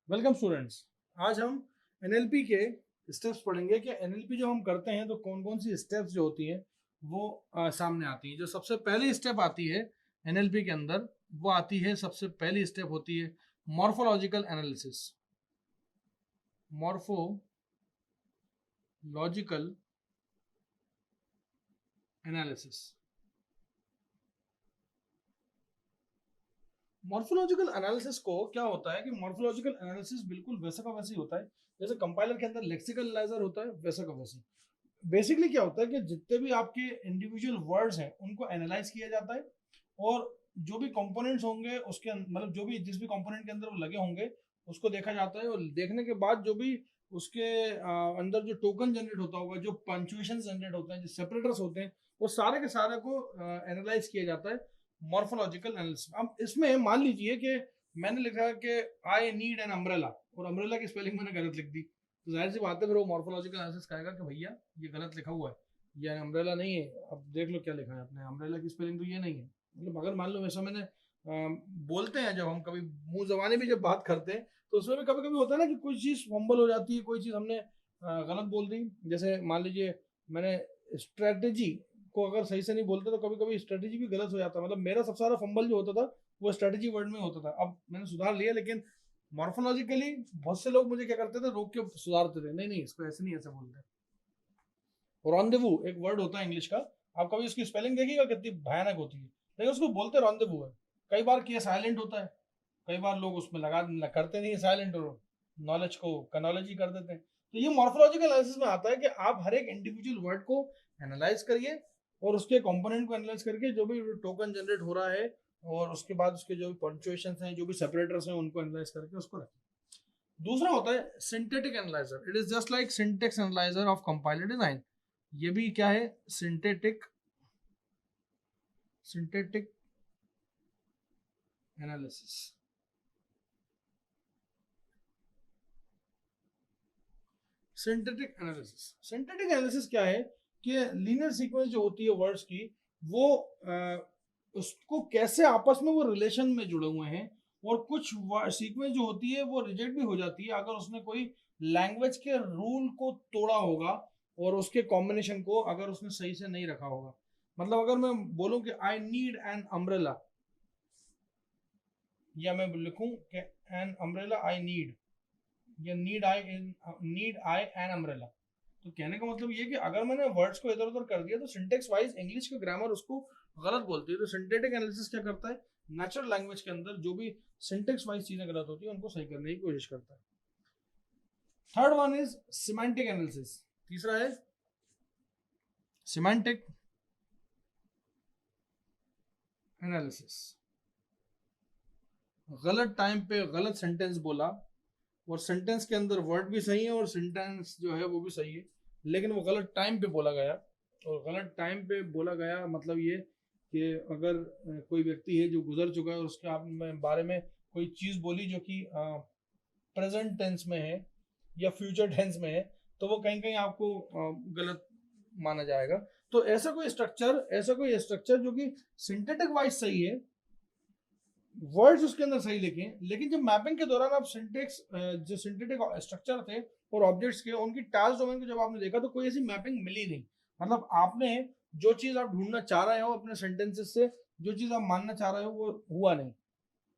Welcome students. आज हम NLP के स्टेप्स पढ़ेंगे कि एनएलपी जो हम करते हैं तो कौन कौन सी स्टेप्स जो होती हैं वो सामने आती हैं। जो सबसे पहली स्टेप आती है एनएलपी के अंदर वो आती है, सबसे पहली स्टेप होती है morphological analysis. Morphological analysis. Morphological analysis को क्या होता है कि मॉर्फोलॉजिकल एनालिसिस बिल्कुल वैसा का वैसे ही होता है जैसे कंपाइलर के अंदर लेक्सिकल एनालाइजर होता है, वैसा का वैसे। बेसिकली क्या होता है कि जितने भी आपके इंडिविजुअल वर्ड्स हैं उनको एनालाइज किया जाता है और जो भी कंपोनेंट्स होंगे उसके मतलब जो भी जिस भी कंपोनेंट के अंदर वो लगे होंगे उसको देखा जाता है। और देखने के बाद जो भी उसके अंदर जो टोकन जनरेट होता होगा, जो पंक्चुएशन जनरेट होते हैं, जो सेपरेटर्स होते हैं, वो सारे के सारे को एनालाइज किया जाता है मॉर्फोलॉजिकल एनालिसिस। अब इसमें मान लीजिए कि मैंने लिखा कि आई नीड एन अम्ब्रेला और अम्ब्रेला की स्पेलिंग मैंने गलत लिख दी, तो जाहिर सी बात है फिर वो मॉर्फोलॉजिकल एनालिसिस कहेगा कि भैया ये गलत लिखा हुआ है, ये अम्ब्रेला नहीं है। अब देख लो क्या लिखा है आपने, अम्ब्रेला की स्पेलिंग तो ये नहीं है। मतलब अगर मान लो वैसा मैंने बोलते हैं, जब हम कभी मुंह जबानी भी जब बात करते हैं तो उसमें भी कभी कभी होता है ना कि कोई चीज़ फंबल हो जाती है, कोई चीज़ हमने गलत बोल दी। जैसे मान लीजिए मैंने स्ट्रेटेजी को अगर सही से नहीं बोलते तो कभी कभी स्ट्रेटेजी भी गलत हो जाता है। मतलब मेरा सबसे सारा फंबल जो होता था वो स्ट्रेटेजी वर्ड में होता था। अब मैंने सुधार लिया, लेकिन मॉर्फोलॉजिकली बहुत से लोग मुझे क्या करते थे, रोक के सुधारते थे, नहीं नहीं इसको ऐसे नहीं ऐसे बोलते। रॉन्डेवू एक वर्ड होता है इंग्लिश का, आप कभी उसकी स्पेलिंग देखिएगा कितनी भयानक होती है, लेकिन उसको बोलते रॉन्डेवू है। कई बार किया साइलेंट होता है, कई बार लोग उसमें लगा करते नहीं है साइलेंट और नॉलेज को कनॉलेज ही कर देते हैं। तो ये मॉर्फोलॉजिकल एनालिसिस में आता है कि आप हर एक इंडिविजुअल वर्ड को एनालाइज करिए और उसके कंपोनेंट को एनालाइज करके जो भी टोकन जनरेट हो रहा है और उसके बाद उसके जो भी पंक्चुएशन हैं, जो भी सेपरेटर्स हैं, उनको एनालाइज करके उसको रखें। दूसरा होता है synthetic analyser. It is just like syntax analyser of compiler design. ये भी क्या है, synthetic synthetic analysis. Synthetic analysis, synthetic analysis क्या है कि लीनियर सीक्वेंस जो होती है वर्ड्स की, वो उसको कैसे आपस में वो रिलेशन में जुड़े हुए हैं। और कुछ सीक्वेंस जो होती है वो रिजेक्ट भी हो जाती है अगर उसने कोई लैंग्वेज के रूल को तोड़ा होगा और उसके कॉम्बिनेशन को अगर उसने सही से नहीं रखा होगा। मतलब अगर मैं बोलूं कि आई नीड एन अम्ब्रेला, या मैं लिखूं कि एन अम्ब्रेला आई नीड, या नीड आई एन अम्ब्रेला, तो कहने का मतलब ये कि अगर मैंने वर्ड्स को इधर उधर कर दिया तो सिंटेक्स वाइज इंग्लिश का ग्रामर उसको गलत बोलती है। तो सिंटेटिक एनालिसिस क्या करता है, नेचुरल लैंग्वेज के अंदर जो भी सिंटेक्स वाइज चीजें गलत होती है उनको सही करने की कोशिश करता है। Third one is semantic analysis. तीसरा है सिमेंटिक एनालिसिस। गलत टाइम पे गलत सेंटेंस बोला और सेंटेंस के अंदर वर्ड भी सही है और सेंटेंस जो है वो भी सही है, लेकिन वो गलत टाइम पे बोला गया। और गलत टाइम पे बोला गया मतलब ये कि अगर कोई व्यक्ति है जो गुजर चुका है और उसके आप बारे में कोई चीज़ बोली जो कि प्रेजेंट टेंस में है या फ्यूचर टेंस में है, तो वो कहीं कहीं आपको गलत माना जाएगा। तो ऐसा कोई स्ट्रक्चर जो कि सिंथेटिक वाइज सही है, वर्ड्स उसके अंदर सही लिखे, लेकिन जब मैपिंग के दौरान आप सिंटेक्स जो सिंथेटिक स्ट्रक्चर थे और ऑब्जेक्ट्स के उनकी टास्क डोमेन को जब आपने देखा तो कोई ऐसी मैपिंग मिली नहीं। मतलब आपने जो चीज आप ढूंढना चाह रहे हो अपने सेंटेंसेस से, जो चीज आप मानना चाह रहे हो वो हुआ नहीं।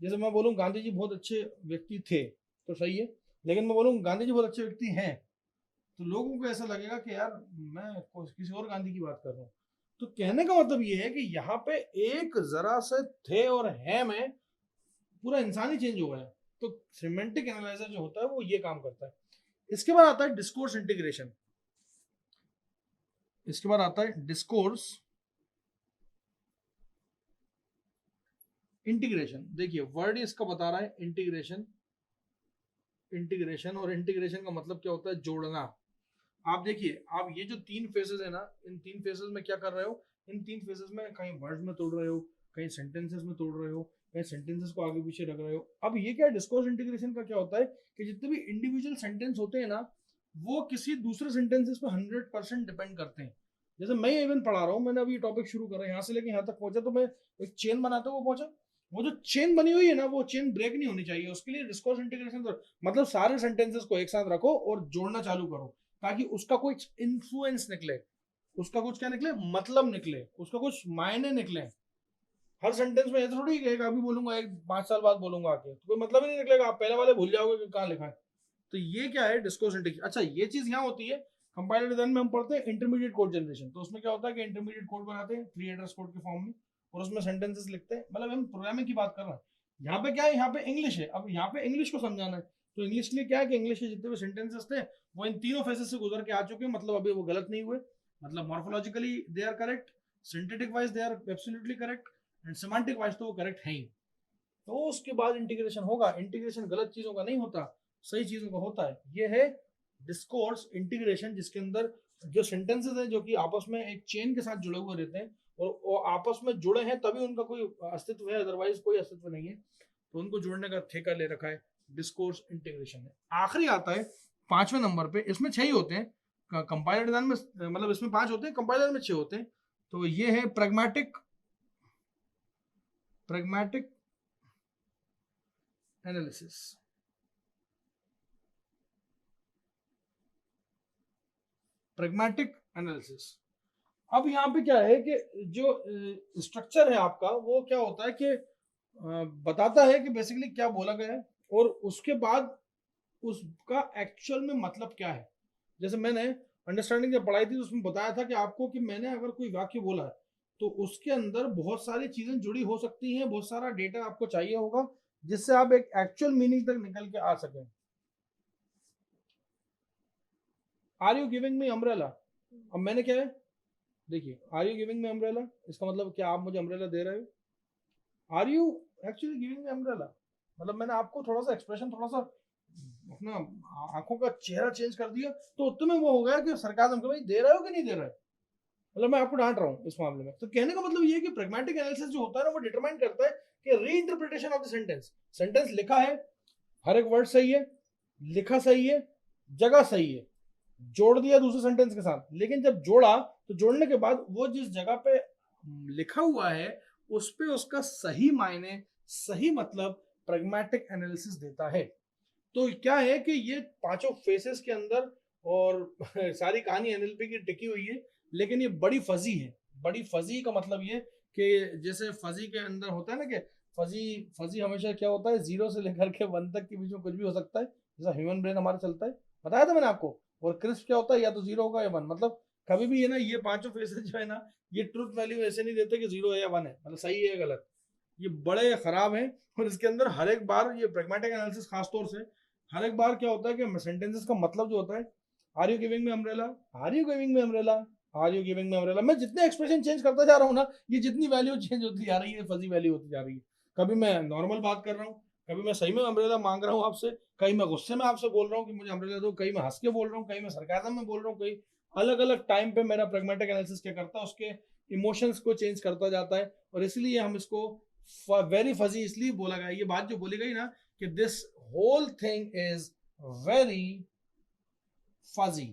जैसे मैं बोलूँ गांधी जी बहुत अच्छे व्यक्ति थे तो सही है, लेकिन मैं बोलूँ गांधी जी बहुत अच्छे व्यक्ति हैं तो लोगों को ऐसा लगेगा कि यार मैं किसी और गांधी की बात कर रहा हूँ। तो कहने का मतलब ये है कि यहाँ पे एक जरा से थे और है में पूरा इंसान ही चेंज हो गया। तो सिमेंटिक एनालाइजर जो होता है वो ये काम करता है। इसके बाद आता है डिस्कोर्स इंटीग्रेशन। इसके बाद आता है डिस्कोर्स इंटीग्रेशन। देखिए वर्ड इसका बता रहा है इंटीग्रेशन। इंटीग्रेशन और इंटीग्रेशन का मतलब क्या होता है, जोड़ना। आप देखिए, आप ये जो तीन फेजेस है ना, इन तीन फेजेस में क्या कर रहे हो, इन तीन फेजेस में कहीं वर्ड्स में तोड़ रहे हो, कहीं सेंटेंसेस में तोड़ रहे हो, कहीं सेंटेंसेस को आगे पीछे रख रहे हो। अब ये क्या डिस्कोर्स इंटीग्रेशन का क्या होता है कि जितने भी इंडिविजुअल सेंटेंस होते हैं ना, वो किसी दूसरे सेंटेंसेस पे 100% डिपेंड करते हैं। जैसे मैं इवन पढ़ा रहा हूँ, मैंने अभी टॉपिक शुरू करा यहाँ से लेके यहाँ तक पहुंचा तो मैं एक चेन बनाते हुए पहुंचा। वो जो चेन बनी हुई है ना, वो चेन ब्रेक नहीं होनी चाहिए। उसके लिए डिस्कोर्स इंटीग्रेशन, मतलब सारे सेंटेंसेस को एक साथ रखो और जोड़ना चालू करो, ताकि उसका कोई इन्फ्लुएंस निकले, उसका कुछ क्या निकले, मतलब निकले, उसका कुछ मायने निकले। हर सेंटेंस में ऐसा थोड़ी कि अभी बोलूंगा, एक 5 साल बाद बोलूंगा आके, तो कोई मतलब ही नहीं निकलेगा, आप पहले वाले भूल जाओगे कि कहाँ लिखा है। तो ये क्या है, डिस्कोर्स इंटीग्रेशन। अच्छा, ये चीज यहाँ होती है। कंपाइलर डिजाइन में हम पढ़ते हैं इंटरमीडिएट कोड जनरेशन, तो उसमें क्या होता है कि इंटरमीडिएट कोड बनाते हैं 3 एड्रेस कोड के फॉर्म में, और उसमें सेंटेंसेस लिखते हैं। मतलब हम प्रोग्रामिंग की बात कर रहे हैं। यहाँ पे क्या है, यहाँ पे इंग्लिश है। अब यहाँ पे इंग्लिश को समझाना है, तो इंग्लिश के लिए क्या है कि इंग्लिश के जितने भी सेंटेंसेस थे वो इन तीनों फेजेस से गुजर के आ चुके हैं। मतलब अभी वो गलत नहीं हुए, मतलब morphologically they are correct, synthetic wise they are absolutely correct, and semantic wise तो वो करेक्ट है ही। तो उसके बाद इंटीग्रेशन होगा। इंटीग्रेशन गलत चीजों का नहीं होता, सही चीजों का होता है। ये है डिस्कोर्स इंटीग्रेशन, जिसके अंदर जो सेंटेंसेस हैं जो कि आपस में एक चेन के साथ जुड़े हुए रहते हैं, और वो आपस में जुड़े हैं तभी उनका कोई अस्तित्व है, अदरवाइज कोई अस्तित्व नहीं है। तो उनको जोड़ने का ठेका ले रखा है डिस्कोर्स इंटीग्रेशन है। आखिरी आता है 5वें नंबर पे। इसमें 6 ही होते हैं कंपाइलर डिजाइन में, मतलब इसमें 5 होते हैं, कंपाइलर में 6 होते हैं। तो ये है प्रैग्मैटिक एनालिसिस। Pragmatic analysis. अब यहाँ पे क्या है कि जो स्ट्रक्चर है आपका, वो क्या होता है कि बताता है कि बेसिकली क्या बोला गया है, और उसके बाद उसका एक्चुअल में मतलब क्या है। जैसे मैंने अंडरस्टैंडिंग जब पढ़ाई थी तो उसमें बताया था कि आपको कि मैंने अगर कोई वाक्य बोला है तो उसके अंदर बहुत सारी चीजें जुड़ी हो सकती हैं, बहुत सारा डेटा आपको चाहिए होगा, जिससे आप एक एक्चुअल मीनिंग तक निकल के आ सकें। Are you giving me umbrella, अब मैंने क्या है, देखिए, are you giving me umbrella, इसका मतलब क्या आप मुझे अम्ब्रेला दे रहे हो। Are you actually giving me umbrella, मतलब मैंने आपको थोड़ा सा एक्सप्रेशन, थोड़ा सा अपना आंखों का चेहरा चेंज कर दिया, तो तुम्हें वो हो गया कि सरकाजम के भाई दे रहे हो कि नहीं दे रहे, मतलब मैं आपको डांट रहा हूँ इस मामले में। तो कहने का मतलब ये है कि प्रैग्मैटिक एनालिसिस जो होता है ना, वो डिटरमाइन करता है कि रीइंटरप्रिटेशन ऑफ द सेंटेंस। सेंटेंस लिखा है, हर एक वर्ड सही है, लिखा सही है, जगह सही है, जोड़ दिया दूसरे सेंटेंस के साथ, लेकिन जब जोड़ा तो जोड़ने के बाद वो जिस जगह पे लिखा हुआ है उस पे उसका सही मायने, सही मतलब प्रैग्मैटिक एनालिसिस देता है। तो क्या है कि ये पांचों फेसेस के अंदर, और सारी कहानी एनएलपी की टिकी हुई है, लेकिन ये बड़ी फजी है। बड़ी फजी का मतलब ये कि जैसे फजी के अंदर होता है ना कि फजी फजी हमेशा क्या होता है, 0 से लेकर के 1 तक के बीच में कुछ भी हो सकता है, जैसा ह्यूमन ब्रेन हमारा चलता है, बताया था मैंने आपको। और क्रिस्प क्या होता है, या तो 0 होगा या 1, मतलब कभी भी ये ना, ये पांचों फेसेस जो है ना, ये ट्रुथ वैल्यू ऐसे नहीं देते कि 0 है या 1 है, मतलब सही है या गलत। ये बड़े खराब हैं। और इसके अंदर हर एक बार ये प्रैग्मैटिक एनालिसिस खासतौर से, हर एक बार क्या होता है कि सेंटेंसेस का मतलब जो होता है, are you giving me umbrella, are you giving me umbrella, are you giving me umbrella, मैं जितने एक्सप्रेशन चेंज करता जा रहा हूँ ना, ये जितनी वैल्यू चेंज होती जा रही है, फजी वैल्यू होती जा रही है। कभी मैं नॉर्मल बात कर रहा हूँ, कभी मैं सही में अम्ब्रेला मांग रहा हूँ आपसे, कहीं मैं गुस्से में आपसे बोल रहा हूँ कि मुझे अम्ब्रेला दो, कहीं मैं हंस के बोल रहा हूँ, कहीं मैं सरकाजम में बोल रहा हूँ, कहीं अलग अलग टाइम पे मेरा प्रैग्मैटिक एनालिसिस क्या करता है, उसके इमोशंस को चेंज करता जाता है। और इसलिए हम इसको वेरी फजी इसलिए बोला गया, ये बात जो बोली गई ना कि this whole thing is very fuzzy.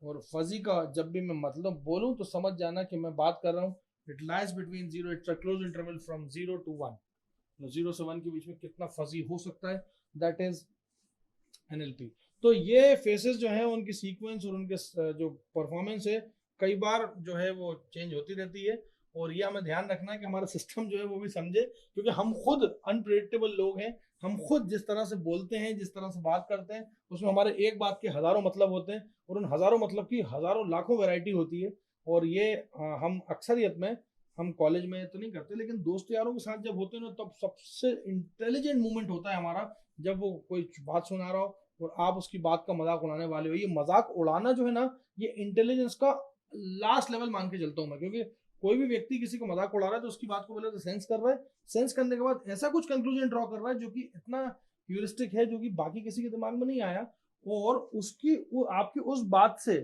और फजी का जब भी मैं मतलब बोलूं तो समझ जाना कि मैं बात कर रहा हूं, it lies between 0, it's a close interval from 0 to 1, 0 से 1 के बीच में कितना फजी हो सकता है, दैट इज एनएलपी। तो ये फेसेस जो है उनकी सीक्वेंस और उनके जो परफॉर्मेंस है, कई बार जो है वो चेंज होती रहती है। और ये हमें ध्यान रखना है कि हमारा सिस्टम जो है वो भी समझे, क्योंकि हम खुद अनप्रिडिक्टेबल लोग हैं। हम खुद जिस तरह से बोलते हैं, जिस तरह से बात करते हैं, उसमें हमारे एक बात के हजारों मतलब होते हैं, और उन हजारों मतलब की हजारों लाखों वैरायटी होती है। और ये हम अक्सरियत में, हम कॉलेज में तो नहीं करते, लेकिन दोस्त यारों के साथ जब होते हैं ना, तब सबसे इंटेलिजेंट मोमेंट होता है हमारा, जब वो कोई बात सुना रहा हो और आप उसकी बात का मजाक उड़ाने वाले हो। ये मजाक उड़ाना जो है ना, ये इंटेलिजेंस का लास्ट लेवल मान के चलता हूँ मैं, क्योंकि कोई भी व्यक्ति किसी को मजाक उड़ा रहा है तो उसकी बात को पहले तो सेंस कर रहा है, सेंस करने के बाद ऐसा कुछ कंक्लूजन ड्रॉ कर रहा है जो कि इतना ह्यूरिस्टिक है, जो कि बाकी किसी के दिमाग में नहीं आया। और उसकी आपकी उस बात से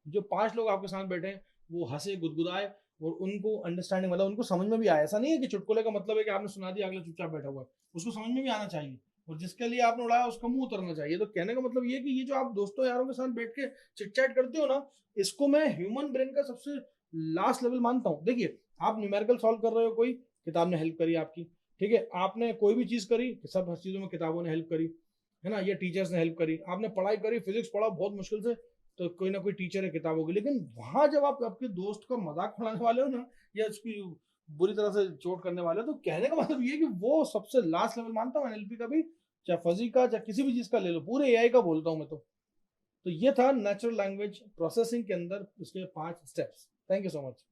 जो 5 लोग आपके साथ बैठे हैं वो हंसे, गुदगुदाए, और उनको अंडरस्टैंडिंग, मतलब उनको समझ में भी आया। ऐसा नहीं है कि चुटकुले का मतलब है कि आपने सुना दिया, अगला चुपचाप बैठा हुआ है, उसको समझ में भी आना चाहिए, और जिसके लिए आपने उड़ाया उसका मुंह उतरना चाहिए। तो कहने का मतलब ये कि ये जो आप दोस्तों यारों के साथ बैठ के चिट-चैट करते हो ना, इसको मैं ह्यूमन ब्रेन का सबसे लास्ट लेवल मानता हूँ। देखिए, आप न्यूमेरिकल सॉल्व कर रहे हो कोई, किताब ने हेल्प करी आपकी, ठीक है, आपने कोई भी चीज़ करी, सब हर चीज़ों में किताबों ने हेल्प करी, है ना, ये टीचर्स ने हेल्प करी, आपने पढ़ाई करी, फिजिक्स पढ़ा बहुत मुश्किल से, तो कोई ना कोई टीचर है किताबों की। लेकिन वहां जब आप आपके दोस्त का मजाक उड़ाने वाले हो ना, या उसकी बुरी तरह से चोट करने वाले हो, तो कहने का मतलब ये है कि वो सबसे लास्ट लेवल मानता हूँ एनएलपी का भी, चाहे फजी का चाहे किसी भी चीज का ले लो, पूरे एआई का बोलता हूँ मैं तो ये था नेचुरल लैंग्वेज प्रोसेसिंग के अंदर उसके 5 steps. Thank you so much.